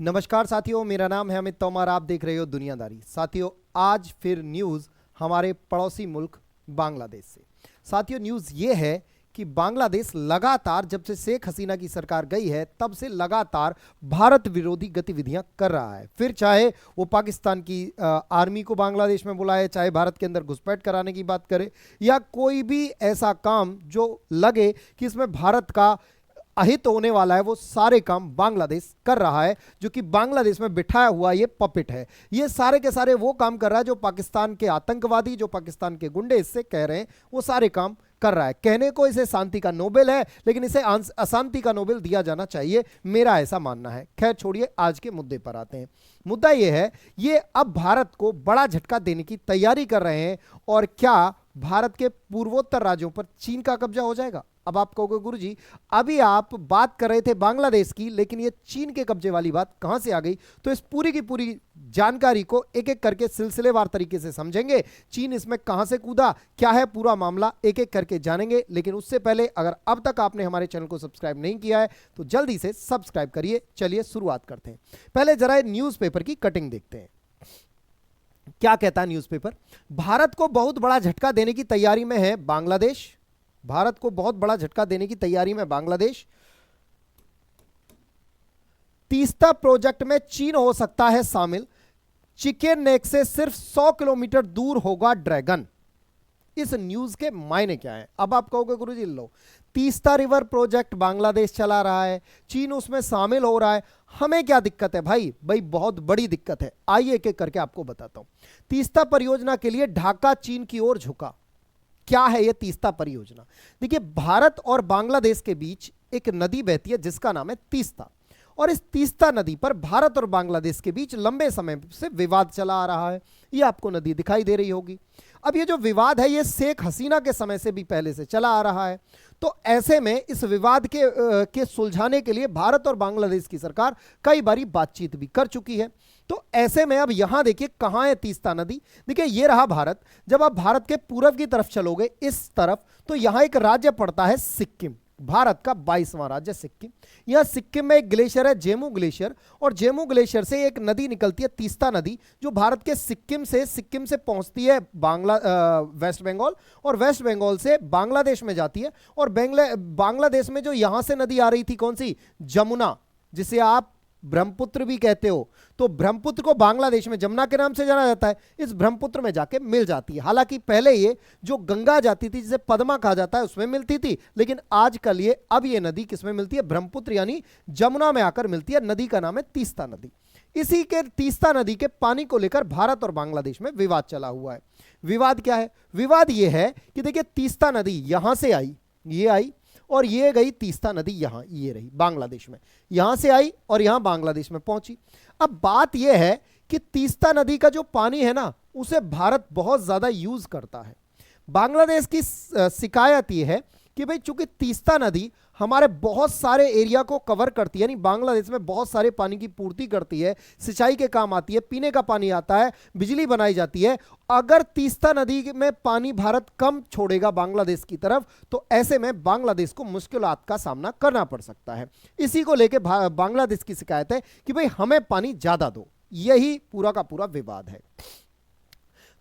नमस्कार साथियों, मेरा नाम है अमित तोमर। आप देख रहे हो दुनियादारी। साथियों, आज फिर न्यूज़ हमारे पड़ोसी मुल्क बांग्लादेश से। साथियों, न्यूज़ ये है कि बांग्लादेश लगातार जब से शेख हसीना की सरकार गई है तब से लगातार भारत विरोधी गतिविधियां कर रहा है। फिर चाहे वो पाकिस्तान की आर्मी को बांग्लादेश में बुलाए, चाहे भारत के अंदर घुसपैठ कराने की बात करे, या कोई भी ऐसा काम जो लगे कि इसमें भारत का अहित होने वाला है, वो सारे काम बांग्लादेश कर रहा है। जो कि बांग्लादेश में बिठाया हुआ ये पपेट है, ये सारे के सारे वो काम कर रहा है जो पाकिस्तान के आतंकवादी, जो पाकिस्तान के गुंडे इससे कह रहे हैं, वो सारे काम कर रहा है। कहने को इसे शांति का नोबेल है, लेकिन इसे अशांति का नोबेल दिया जाना चाहिए, मेरा ऐसा मानना है। खैर छोड़िए, आज के मुद्दे पर आते हैं। मुद्दा यह है, ये अब भारत को बड़ा झटका देने की तैयारी कर रहे हैं। और क्या भारत के पूर्वोत्तर राज्यों पर चीन का कब्जा हो जाएगा? अब आप कहोगे गुरुजी, अभी आप बात कर रहे थे बांग्लादेश की, लेकिन ये चीन के कब्जे वाली बात कहां से आ गई? तो इस पूरी की पूरी जानकारी को एक एक करके सिलसिलेवार तरीके से समझेंगे। चीन इसमें कहां से कूदा, क्या है पूरा मामला, एक एक करके जानेंगे। लेकिन उससे पहले अगर अब तक आपने हमारे चैनल को सब्सक्राइब नहीं किया है तो जल्दी से सब्सक्राइब करिए। चलिए शुरुआत करते हैं। पहले जरा न्यूज़पेपर की कटिंग देखते हैं। क्या कहता है न्यूज़पेपर? भारत को बहुत बड़ा झटका देने की तैयारी में है बांग्लादेश। भारत को बहुत बड़ा झटका देने की तैयारी में बांग्लादेश। तीस्ता प्रोजेक्ट में चीन हो सकता है शामिल। चिकन नेक से सिर्फ 100 किलोमीटर दूर होगा ड्रैगन। इस न्यूज के मायने क्या है? अब आप कहोगे गुरुजी लो, तीस्ता रिवर प्रोजेक्ट बांग्लादेश चला रहा है, चीन उसमें शामिल हो रहा है, हमें क्या दिक्कत है? भाई बहुत बड़ी दिक्कत है। आइए एक एक करके आपको बताता हूं। तीस्ता परियोजना के लिए ढाका चीन की ओर झुका। क्या है यह तीस्ता परियोजना? देखिए, भारत और बांग्लादेश के बीच एक नदी बहती है जिसका नाम है तीस्ता, और इस तीस्ता नदी पर भारत और बांग्लादेश के बीच लंबे समय से विवाद चला आ रहा है। यह आपको नदी दिखाई दे रही होगी। अब ये जो विवाद है, ये शेख हसीना के समय से भी पहले से चला आ रहा है। तो ऐसे में इस विवाद के सुलझाने के लिए भारत और बांग्लादेश की सरकार कई बारी बातचीत भी कर चुकी है। तो ऐसे में अब यहां देखिए कहां है तीस्ता नदी। देखिए, ये रहा भारत। जब आप भारत के पूर्व की तरफ चलोगे इस तरफ, तो यहां एक राज्य पड़ता है सिक्किम, भारत का 22वां राज्य सिक्किम। यह सिक्किम में एक ग्लेशियर है, जेमू ग्लेशियर, और जेमू ग्लेशियर से एक नदी निकलती है तीस्ता नदी, जो भारत के सिक्किम से पहुंचती है वेस्ट बंगाल, और वेस्ट बंगाल से बांग्लादेश में जाती है। और बांग्लादेश में जो यहां से नदी आ रही थी, कौन सी? जमुना, जिसे आप ब्रह्मपुत्र भी कहते हो। तो ब्रह्मपुत्र को बांग्लादेश में जमुना के नाम से जाना जाता है। इस ब्रह्मपुत्र में जाके मिल जाती है। हालांकि पहले ये जो गंगा जाती थी, जिसे पद्मा कहा जाता है, उसमें मिलती थी, लेकिन आजकल अब ये नदी किसमें मिलती है? ब्रह्मपुत्र यानी जमुना में आकर मिलती है। नदी का नाम है तीस्ता नदी। इसी के तीस्ता नदी के पानी को लेकर भारत और बांग्लादेश में विवाद चला हुआ है। विवाद क्या है? विवाद यह है कि देखिए, तीस्ता नदी यहां से आई, ये आई, और ये गई तीस्ता नदी यहां, ये रही बांग्लादेश में, यहां से आई और यहां बांग्लादेश में पहुंची। अब बात यह है कि तीस्ता नदी का जो पानी है ना, उसे भारत बहुत ज्यादा यूज करता है। बांग्लादेश की शिकायत यह है कि भाई, चूंकि तीस्ता नदी हमारे बहुत सारे एरिया को कवर करती है, यानी बांग्लादेश में बहुत सारे पानी की पूर्ति करती है, सिंचाई के काम आती है, पीने का पानी आता है, बिजली बनाई जाती है। अगर तीस्ता नदी में पानी भारत कम छोड़ेगा बांग्लादेश की तरफ, तो ऐसे में बांग्लादेश को मुश्किलात का सामना करना पड़ सकता है। इसी को लेकर बांग्लादेश की शिकायत है कि भाई, हमें पानी ज्यादा दो। यही पूरा का पूरा विवाद है।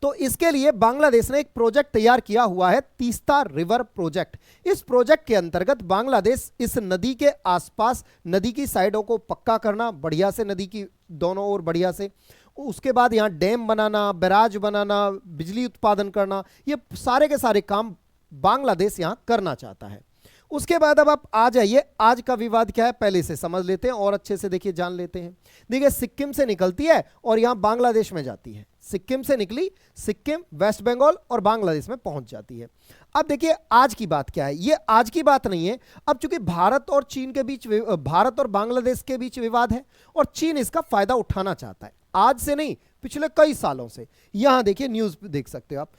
तो इसके लिए बांग्लादेश ने एक प्रोजेक्ट तैयार किया हुआ है, तीस्ता रिवर प्रोजेक्ट। इस प्रोजेक्ट के अंतर्गत बांग्लादेश इस नदी के आसपास नदी की साइडों को पक्का करना, बढ़िया से नदी की दोनों ओर बढ़िया से, उसके बाद यहां डैम बनाना, बैराज बनाना, बिजली उत्पादन करना, ये सारे के सारे काम बांग्लादेश यहां करना चाहता है। उसके बाद अब आप आ जाइए, आज का विवाद क्या है पहले से समझ लेते हैं और अच्छे से देखिए जान लेते हैं। देखिए, सिक्किम से निकलती है और यहां बांग्लादेश में जाती है। सिक्किम से निकली, सिक्किम, वेस्ट बंगाल और बांग्लादेश में पहुंच जाती है। अब देखिए, आज की बात क्या है? ये आज की बात नहीं है। अब चूंकि भारत और चीन के बीच, भारत और बांग्लादेश के बीच विवाद है और चीन इसका फायदा उठाना चाहता है। आज से नहीं, पिछले कई सालों से। यहां देखिए, न्यूज देख सकते हो आप।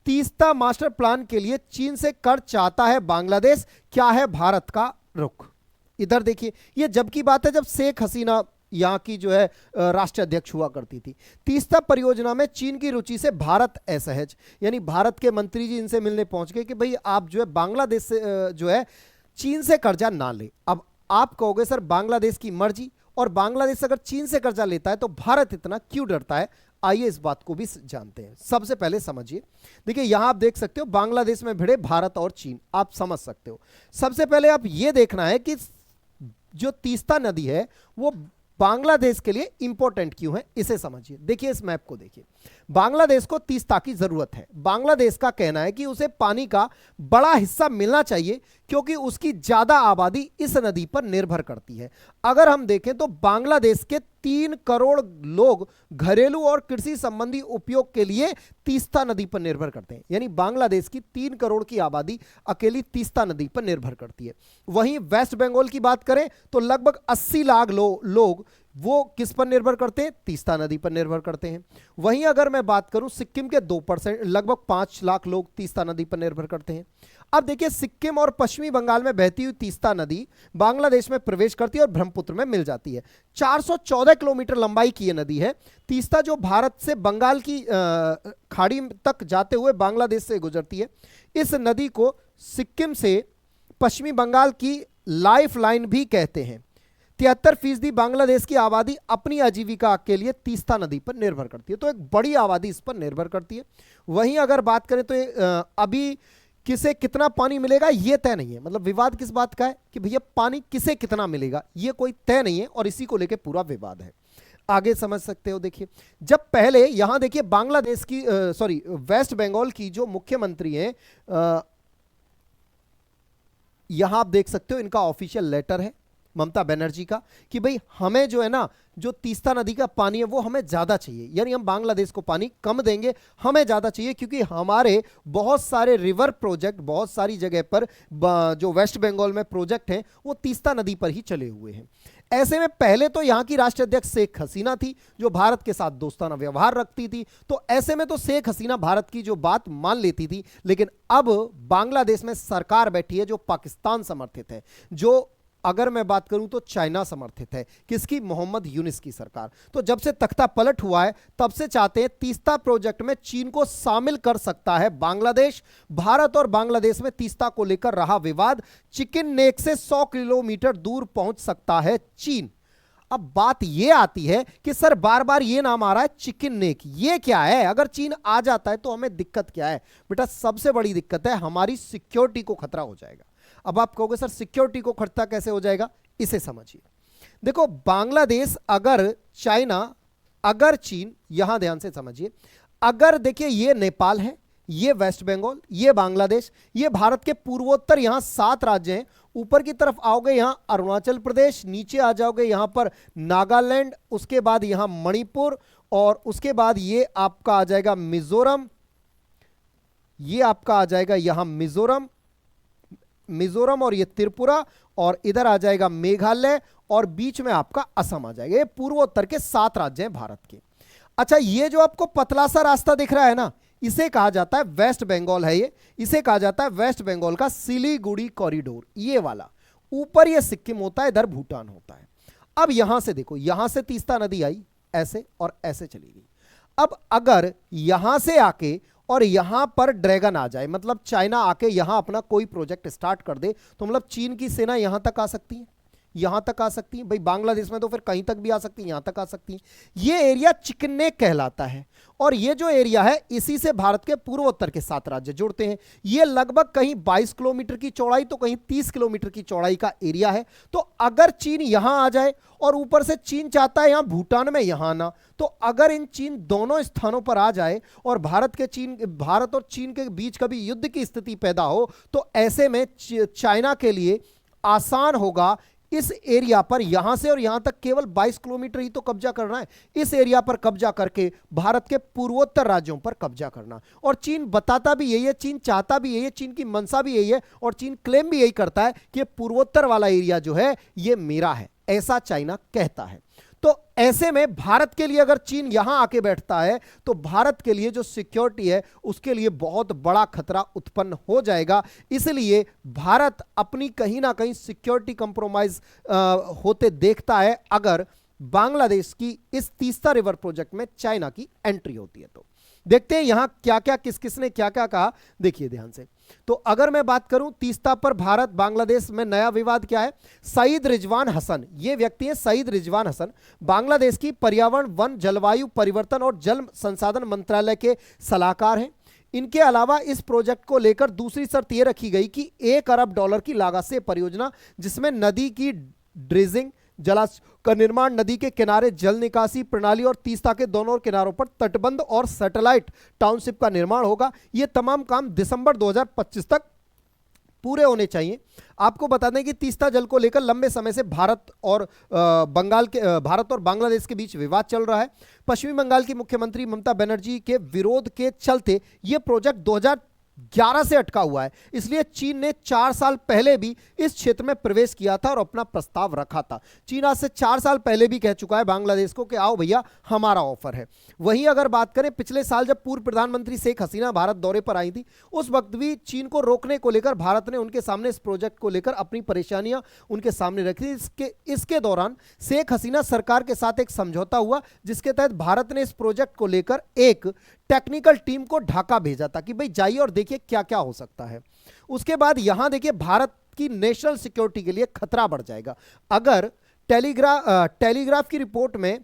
तीस्ता मास्टर प्लान के लिए चीन से कर चाहता है बांग्लादेश, क्या है भारत का रुख? इधर देखिए, ये जब की बात है जब शेख हसीना यहां की जो है राष्ट्रीय अध्यक्ष हुआ करती थी। तीस्ता परियोजना में चीन की रुचि से भारत असहज, यानी भारत के मंत्री जी इनसे मिलने पहुंच गए कि भाई, आप जो है बांग्लादेश से जो है चीन से कर्जा ना ले। अब आप कहोगे सर, बांग्लादेश की मर्जी और बांग्लादेश अगर चीन से कर्जा लेता है तो भारत इतना क्यों डरता है, आइए इस बात को भी जानते हैं। सबसे पहले समझिए, देखिए यहां आप देख सकते हो बांग्लादेश में भिड़े भारत और चीन, आप समझ सकते हो। सबसे पहले आप यह देखना है कि जो तीस्ता नदी है वो बांग्लादेश के लिए इंपॉर्टेंट क्यों है, इसे समझिए। देखिए इस मैप को देखिए, बांग्लादेश को तीस्ता की जरूरत है। बांग्लादेश का कहना है कि उसे पानी का बड़ा हिस्सा मिलना चाहिए क्योंकि उसकी ज्यादा आबादी इस नदी पर निर्भर करती है। अगर हम देखें तो बांग्लादेश के 3 करोड़ लोग घरेलू और कृषि संबंधी उपयोग के लिए तीस्ता नदी पर निर्भर करते हैं, यानी बांग्लादेश की 3 करोड़ की आबादी अकेली तीस्ता नदी पर निर्भर करती है। वहीं वेस्ट बंगाल की बात करें तो लगभग 80 लाख लोग वो किस पर निर्भर करते हैं, तीस्ता नदी पर निर्भर करते हैं। वहीं अगर मैं बात करूं सिक्किम के 2%, लगभग 5 लाख लोग तीस्ता नदी पर निर्भर करते हैं। अब देखिए सिक्किम और पश्चिमी बंगाल में बहती हुई तीस्ता नदी बांग्लादेश में प्रवेश करती है और ब्रह्मपुत्र में मिल जाती है। 414 किलोमीटर लंबाई की यह नदी है। तीस्ता जो भारत से बंगाल की खाड़ी तक जाते हुए बांग्लादेश से गुजरती है। इस नदी को सिक्किम से पश्चिमी बंगाल की लाइफ लाइन भी कहते हैं। 73% बांग्लादेश की आबादी अपनी आजीविका के लिए तीस्ता नदी पर निर्भर करती है, तो एक बड़ी आबादी इस पर निर्भर करती है। वहीं अगर बात करें तो अभी किसे कितना पानी मिलेगा यह तय नहीं है, मतलब विवाद किस बात का है कि भैया पानी किसे कितना मिलेगा, यह कोई तय नहीं है और इसी को लेकर पूरा विवाद है। आगे समझ सकते हो। देखिए जब पहले यहां देखिए बांग्लादेश की वेस्ट बंगाल की जो मुख्यमंत्री हैं, यहां आप देख सकते हो इनका ऑफिशियल लेटर है ममता बनर्जी का कि भाई हमें जो है ना, जो तीस्ता नदी का पानी है वो हमें ज्यादा चाहिए, यानी हम बांग्लादेश को पानी कम देंगे, हमें ज्यादा चाहिए क्योंकि हमारे बहुत सारे रिवर प्रोजेक्ट बहुत सारी जगह पर जो वेस्ट बंगाल में प्रोजेक्ट हैं वो तीस्ता नदी पर ही चले हुए हैं। ऐसे में पहले तो यहां की राष्ट्राध्यक्ष शेख हसीना थी जो भारत के साथ दोस्ताना व्यवहार रखती थी, तो ऐसे में तो शेख हसीना भारत की जो बात मान लेती थी। लेकिन अब बांग्लादेश में सरकार बैठी है जो पाकिस्तान समर्थित है, जो अगर मैं बात करूं तो चाइना समर्थित है। किसकी? मोहम्मद यूनिस की सरकार। तो जब से तख्ता पलट हुआ है तब से चाहते हैं तीस्ता प्रोजेक्ट में चीन को शामिल कर सकता है बांग्लादेश। भारत और बांग्लादेश में तीस्ता को लेकर रहा विवाद, चिकन नेक से 100 किलोमीटर दूर पहुंच सकता है चीन। अब बात यह आती है कि सर बार बार यह नाम आ रहा है चिकन नेक, ये क्या है? अगर चीन आ जाता है तो हमें दिक्कत क्या है? बेटा सबसे बड़ी दिक्कत है हमारी सिक्योरिटी को खतरा हो जाएगा। अब आप कहोगे सर सिक्योरिटी को खतरा कैसे हो जाएगा, इसे समझिए। देखो बांग्लादेश अगर चाइना अगर चीन, यहां ध्यान से समझिए, अगर देखिए ये नेपाल है, ये वेस्ट बंगाल, ये बांग्लादेश, ये भारत के पूर्वोत्तर यहां 7 राज्य हैं। ऊपर की तरफ आओगे यहां अरुणाचल प्रदेश, नीचे आ जाओगे यहां पर नागालैंड, उसके बाद यहां मणिपुर और उसके बाद ये आपका आ जाएगा मिजोरम, ये आपका आ जाएगा यहां मिजोरम और ये त्रिपुरा, और इधर आ जाएगा मेघालय और बीच में आपका असम आ जाएगा। ये पूर्वोत्तर के 7 राज्य हैं भारत के। अच्छा ये जो आपको पतला सा रास्ता दिख रहा है ना, इसे कहा जाता है वेस्ट बंगाल है ये, इसे कहा जाता है वेस्ट बंगाल का सिलीगुड़ी कॉरिडोर। ये वाला ऊपर ये सिक्किम होता है, इधर भूटान होता है। अब यहां से देखो, यहां से तीस्ता नदी आई ऐसे और ऐसे चली गई। अब अगर यहां से आके और यहां पर ड्रैगन आ जाए, मतलब चाइना आके यहां अपना कोई प्रोजेक्ट स्टार्ट कर दे, तो मतलब चीन की सेना यहां तक आ सकती है, यहां तक आ सकती है। भाई बांग्लादेश में तो फिर कहीं तक भी आ सकती है, यहां तक आ सकती है। ये एरिया चिकन नेक कहलाता है और ये जो एरिया है इसी से भारत के पूर्वोत्तर के 7 राज्य जुड़ते हैं। ये लगभग कहीं 22 किलोमीटर की चौड़ाई तो कहीं 30 किलोमीटर की चौड़ाई का एरिया है। तो अगर चीन यहां आ जाए और ऊपर से चीन चाहता है यहां भूटान में यहां आना, तो अगर इन चीन दोनों स्थानों पर आ जाए और भारत और चीन के बीच कभी युद्ध की स्थिति पैदा हो, तो ऐसे में चाइना के लिए आसान होगा इस एरिया पर यहां से और यहां तक केवल 22 किलोमीटर ही तो कब्जा करना है। इस एरिया पर कब्जा करके भारत के पूर्वोत्तर राज्यों पर कब्जा करना। और चीन बताता भी यही है, चीन चाहता भी यही है, चीन की मंशा भी यही है और चीन क्लेम भी यही करता है कि पूर्वोत्तर वाला एरिया जो है ये मेरा है, ऐसा चाइना कहता है। तो ऐसे में भारत के लिए अगर चीन यहां आके बैठता है तो भारत के लिए जो सिक्योरिटी है उसके लिए बहुत बड़ा खतरा उत्पन्न हो जाएगा। इसलिए भारत अपनी कहीं ना कहीं सिक्योरिटी कंप्रोमाइज होते देखता है अगर बांग्लादेश की इस तीस्ता रिवर प्रोजेक्ट में चाइना की एंट्री होती है। तो देखते हैं यहां क्या क्या किस किसने क्या क्या कहा, देखिए ध्यान से। तो अगर मैं बात करूं तीस्ता पर भारत बांग्लादेश में नया विवाद क्या है, सईद रिजवान हसन, ये व्यक्ति है सईद रिजवान हसन, बांग्लादेश की पर्यावरण वन जलवायु परिवर्तन और जल संसाधन मंत्रालय के सलाहकार हैं। इनके अलावा इस प्रोजेक्ट को लेकर दूसरी शर्त यह रखी गई कि $1 अरब की लागत से परियोजना, जिसमें नदी की ड्रेजिंग, जलाशय का निर्माण, नदी के किनारे जल निकासी प्रणाली और तीस्ता के दोनों किनारों पर तटबंध और सैटेलाइट टाउनशिप का निर्माण होगा। ये तमाम काम दिसंबर 2025 तक पूरे होने चाहिए। आपको बता दें कि तीस्ता जल को लेकर लंबे समय से भारत और बांग्लादेश के बीच विवाद चल रहा है। पश्चिमी बंगाल की मुख्यमंत्री ममता बनर्जी के विरोध के चलते यह प्रोजेक्ट 2011 से अटका हुआ है। इसलिए चीन ने 4 साल पहले भी इस क्षेत्र में प्रवेश किया था और अपना प्रस्ताव रखा था। चीन आज से 4 साल पहले भी कह चुका है बांग्लादेश को कि आओ भैया हमारा ऑफर है। वहीं अगर बात करें पिछले साल जब पूर्व प्रधानमंत्री शेख हसीना भारत दौरे पर आई थी, उस वक्त भी चीन को रोकने को लेकर भारत ने उनके सामने इस प्रोजेक्ट को लेकर अपनी परेशानियां उनके सामने रखी। इसके दौरान शेख हसीना सरकार के साथ एक समझौता हुआ, जिसके तहत भारत ने इस प्रोजेक्ट को लेकर एक टेक्निकल टीम को ढाका भेजा था कि भाई जाइए और देखिए क्या क्या हो सकता है। उसके बाद यहां देखिए भारत की नेशनल सिक्योरिटी के लिए खतरा बढ़ जाएगा। अगर टेलीग्राफ की रिपोर्ट में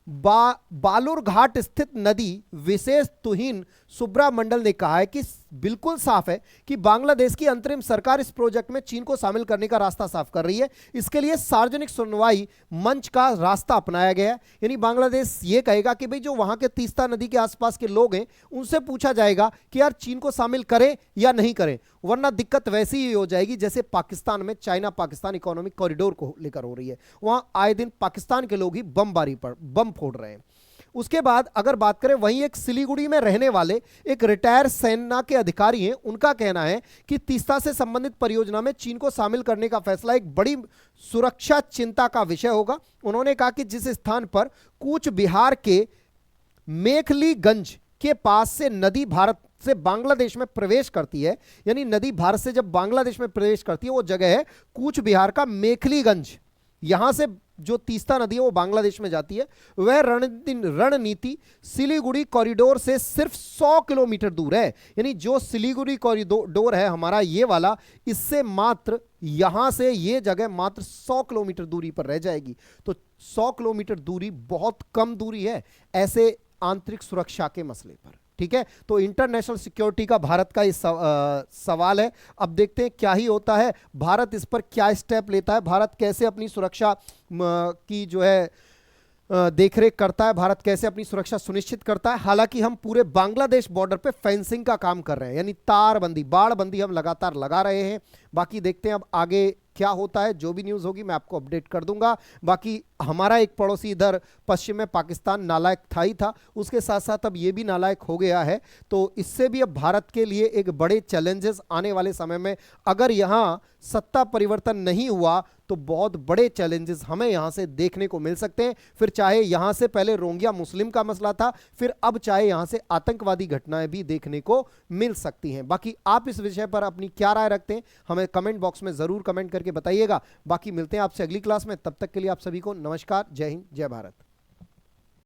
बालूरघाट स्थित नदी विशेष तुहिन सुब्रा मंडल ने कहा है कि बिल्कुल साफ है कि बांग्लादेश की अंतरिम सरकार इस प्रोजेक्ट में चीन को शामिल करने का रास्ता साफ कर रही है। इसके लिए सार्वजनिक सुनवाई मंच का रास्ता अपनाया गया है। यानी बांग्लादेश ये कहेगा कि भाई जो वहां के तीस्ता नदी के आसपास के लोग हैं उनसे पूछा जाएगा कि यार चीन को शामिल करें या नहीं करें, वरना दिक्कत वैसी ही हो जाएगी जैसे पाकिस्तान में चाइना पाकिस्तान इकोनॉमिक कॉरिडोर को लेकर हो रही है। वहां आए दिन पाकिस्तान के लोग ही बम फोड़ रहे हैं। उसके बाद अगर बात करें, वहीं एक सिलीगुड़ी में रहने वाले एक रिटायर सेना के अधिकारी हैं, उनका कहना है कि तीस्ता से संबंधित परियोजना में चीन को शामिल करने का फैसला एक बड़ी सुरक्षा चिंता का विषय होगा। उन्होंने कहा कि जिस स्थान पर कूच बिहार के मेखलीगंज के पास से नदी भारत से बांग्लादेश में प्रवेश करती है, यानी नदी भारत से जब बांग्लादेश में प्रवेश करती है वो जगह है कूच बिहार का मेखलीगंज। यहां से जो तीस्ता नदी है वो बांग्लादेश में जाती है। वह रणनीति सिलीगुड़ी कॉरिडोर से सिर्फ 100 किलोमीटर दूर है। यानी जो सिलीगुड़ी कॉरिडोर है हमारा ये वाला, इससे मात्र यहां से ये जगह मात्र 100 किलोमीटर दूरी पर रह जाएगी। तो 100 किलोमीटर दूरी बहुत कम दूरी है ऐसे आंतरिक सुरक्षा के मसले पर। ठीक है, तो इंटरनेशनल सिक्योरिटी का भारत का इस सवाल है। अब देखते हैं क्या ही होता है, भारत इस पर क्या स्टेप लेता है, भारत कैसे अपनी सुरक्षा की जो है देखरेख करता है, भारत कैसे अपनी सुरक्षा सुनिश्चित करता है। हालांकि हम पूरे बांग्लादेश बॉर्डर पे फेंसिंग का काम कर रहे हैं, यानी तारबंदी बाड़बंदी हम लगातार लगा रहे हैं। बाकी देखते हैं अब आगे क्या होता है। जो भी न्यूज़ होगी मैं आपको अपडेट कर दूंगा। बाकी हमारा एक पड़ोसी इधर पश्चिम में पाकिस्तान नालायक था ही था, उसके साथ साथ अब ये भी नालायक हो गया है। तो इससे भी अब भारत के लिए एक बड़े चैलेंजेस आने वाले समय में, अगर यहाँ सत्ता परिवर्तन नहीं हुआ तो बहुत बड़े चैलेंजेस हमें यहाँ से देखने को मिल सकते हैं। फिर चाहे यहाँ से पहले रोहिंग्या मुस्लिम का मसला था, फिर अब चाहे यहाँ से आतंकवादी घटनाएं भी देखने को मिल सकती हैं। बाकी आप इस विषय पर अपनी क्या राय रखते हैं हमें कमेंट बॉक्स में जरूर कमेंट करके बताइएगा। बाकी मिलते हैं आपसे अगली क्लास में, तब तक के लिए आप सभी को नमस्कार, जय हिंद, जय भारत।